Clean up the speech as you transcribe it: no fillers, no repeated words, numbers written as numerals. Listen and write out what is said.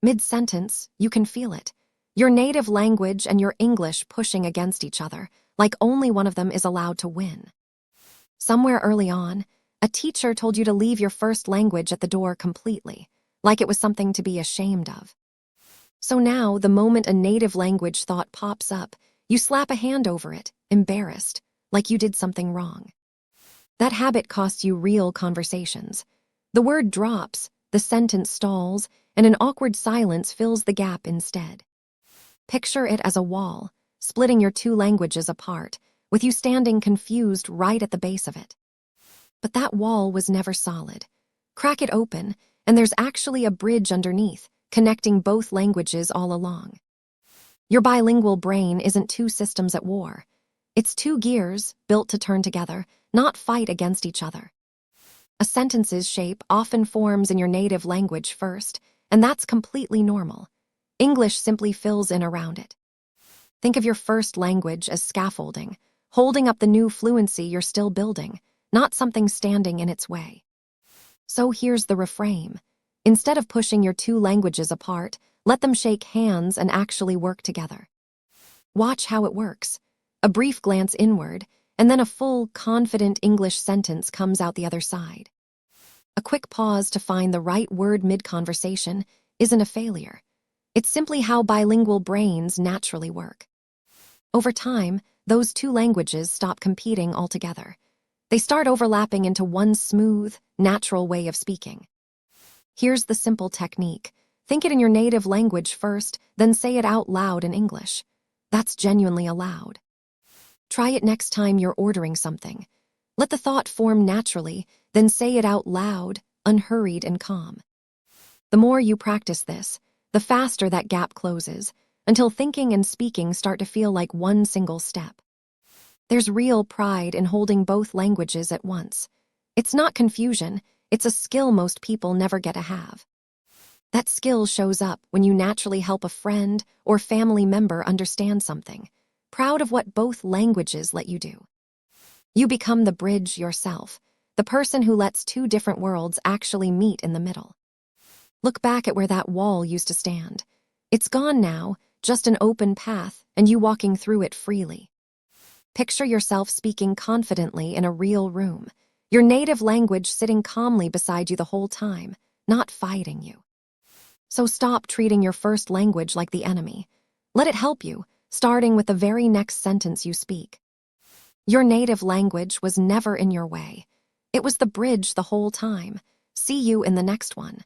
Mid-sentence, you can feel it. Your native language and your English pushing against each other, like only one of them is allowed to win. Somewhere early on, a teacher told you to leave your first language at the door completely, like it was something to be ashamed of. So now, the moment a native language thought pops up, you slap a hand over it, embarrassed, like you did something wrong. That habit costs you real conversations. The word drops, the sentence stalls, and an awkward silence fills the gap instead. Picture it as a wall, splitting your two languages apart, with you standing confused right at the base of it. But that wall was never solid. Crack it open, and there's actually a bridge underneath, connecting both languages all along. Your bilingual brain isn't two systems at war. It's two gears built to turn together, not fight against each other. A sentence's shape often forms in your native language first, and that's completely normal. English simply fills in around it. Think of your first language as scaffolding, holding up the new fluency you're still building, not something standing in its way. So here's the reframe. Instead of pushing your two languages apart, let them shake hands and actually work together. Watch how it works. A brief glance inward, and then a full, confident English sentence comes out the other side. A quick pause to find the right word mid-conversation isn't a failure. It's simply how bilingual brains naturally work. Over time, those two languages stop competing altogether. They start overlapping into one smooth, natural way of speaking. Here's the simple technique. Think it in your native language first, then say it out loud in English. That's genuinely allowed. Try it next time you're ordering something. Let the thought form naturally, then say it out loud, unhurried and calm. The more you practice this, the faster that gap closes, until thinking and speaking start to feel like one single step. There's real pride in holding both languages at once. It's not confusion, it's a skill most people never get to have. That skill shows up when you naturally help a friend or family member understand something, proud of what both languages let you do. You become the bridge yourself, the person who lets two different worlds actually meet in the middle. Look back at where that wall used to stand. It's gone now, just an open path, and you walking through it freely. Picture yourself speaking confidently in a real room, your native language sitting calmly beside you the whole time, not fighting you. So stop treating your first language like the enemy. Let it help you, starting with the very next sentence you speak. Your native language was never in your way. It was the bridge the whole time. See you in the next one.